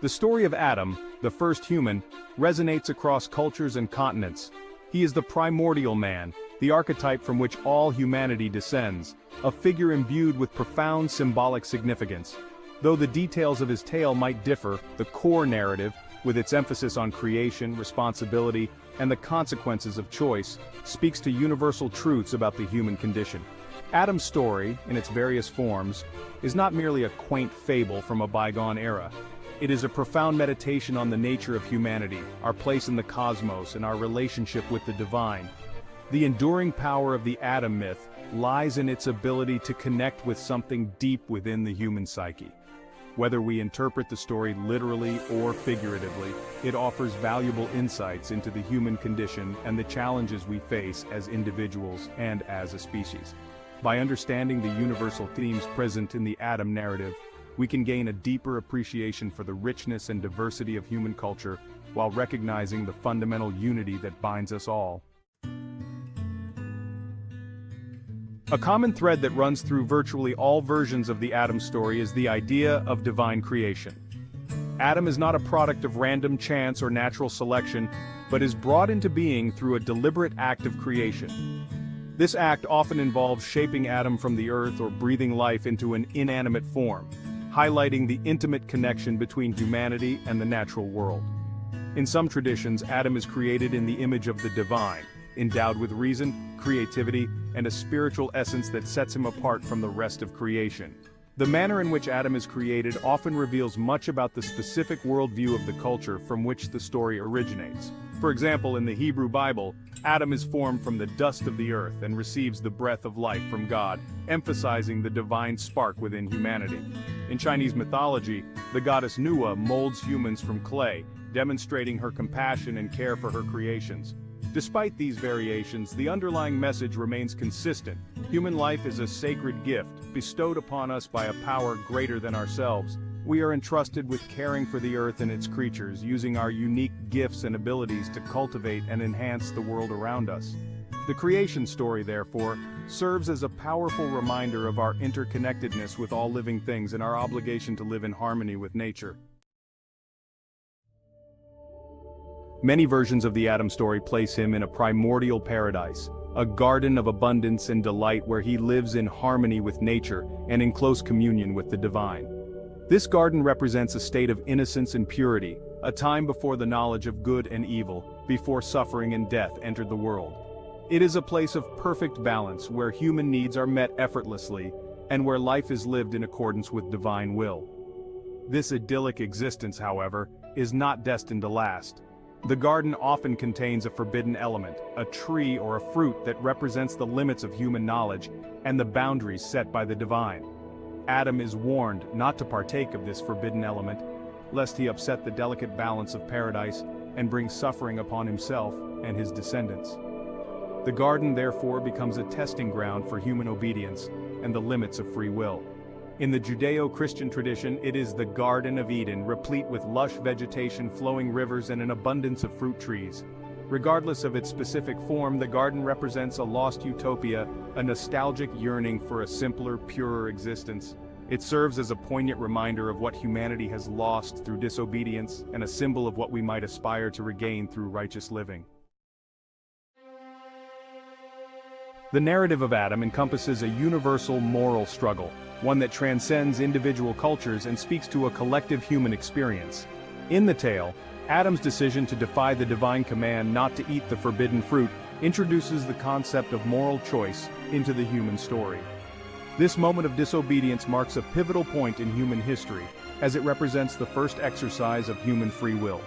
The story of Adam, the first human, resonates across cultures and continents. He is the primordial man, the archetype from which all humanity descends, a figure imbued with profound symbolic significance. Though the details of his tale might differ, the core narrative, with its emphasis on creation, responsibility, and the consequences of choice, speaks to universal truths about the human condition. Adam's story, in its various forms, is not merely a quaint fable from a bygone era. It is a profound meditation on the nature of humanity, our place in the cosmos, and our relationship with the divine. The enduring power of the Adam myth lies in its ability to connect with something deep within the human psyche. Whether we interpret the story literally or figuratively, it offers valuable insights into the human condition and the challenges we face as individuals and as a species. By understanding the universal themes present in the Adam narrative, we can gain a deeper appreciation for the richness and diversity of human culture, while recognizing the fundamental unity that binds us all. A common thread that runs through virtually all versions of the Adam story is the idea of divine creation. Adam is not a product of random chance or natural selection, but is brought into being through a deliberate act of creation. This act often involves shaping Adam from the earth or breathing life into an inanimate form, highlighting the intimate connection between humanity and the natural world. In some traditions, Adam is created in the image of the divine, endowed with reason, creativity, and a spiritual essence that sets him apart from the rest of creation. The manner in which Adam is created often reveals much about the specific worldview of the culture from which the story originates. For example, in the Hebrew Bible, Adam is formed from the dust of the earth and receives the breath of life from God, emphasizing the divine spark within humanity. In Chinese mythology, the goddess Nuwa molds humans from clay, demonstrating her compassion and care for her creations. Despite these variations, the underlying message remains consistent. Human life is a sacred gift, bestowed upon us by a power greater than ourselves. We are entrusted with caring for the earth and its creatures, using our unique gifts and abilities to cultivate and enhance the world around us. The creation story, therefore, serves as a powerful reminder of our interconnectedness with all living things and our obligation to live in harmony with nature. Many versions of the Adam story place him in a primordial paradise, a garden of abundance and delight where he lives in harmony with nature and in close communion with the divine. This garden represents a state of innocence and purity, a time before the knowledge of good and evil, before suffering and death entered the world. It is a place of perfect balance where human needs are met effortlessly, and where life is lived in accordance with divine will. This idyllic existence, however, is not destined to last. The garden often contains a forbidden element, a tree or a fruit that represents the limits of human knowledge and the boundaries set by the divine. Adam is warned not to partake of this forbidden element, lest he upset the delicate balance of paradise and bring suffering upon himself and his descendants. The garden therefore becomes a testing ground for human obedience and the limits of free will. In the Judeo-Christian tradition, it is the Garden of Eden, replete with lush vegetation, flowing rivers, and an abundance of fruit trees. Regardless of its specific form, the garden represents a lost utopia, a nostalgic yearning for a simpler, purer existence. It serves as a poignant reminder of what humanity has lost through disobedience and a symbol of what we might aspire to regain through righteous living. The narrative of Adam encompasses a universal moral struggle, one that transcends individual cultures and speaks to a collective human experience. In the tale, Adam's decision to defy the divine command not to eat the forbidden fruit introduces the concept of moral choice into the human story. This moment of disobedience marks a pivotal point in human history, as it represents the first exercise of human free will.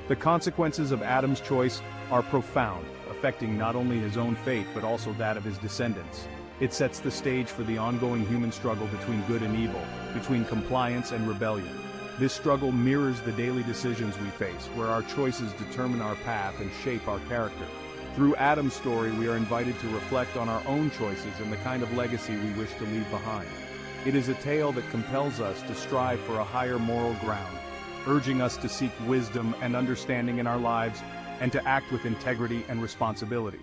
The consequences of Adam's choice are profound, affecting not only his own fate but also that of his descendants. It sets the stage for the ongoing human struggle between good and evil, between compliance and rebellion. This struggle mirrors the daily decisions we face, where our choices determine our path and shape our character. Through Adam's story, we are invited to reflect on our own choices and the kind of legacy we wish to leave behind. It is a tale that compels us to strive for a higher moral ground, urging us to seek wisdom and understanding in our lives and to act with integrity and responsibility.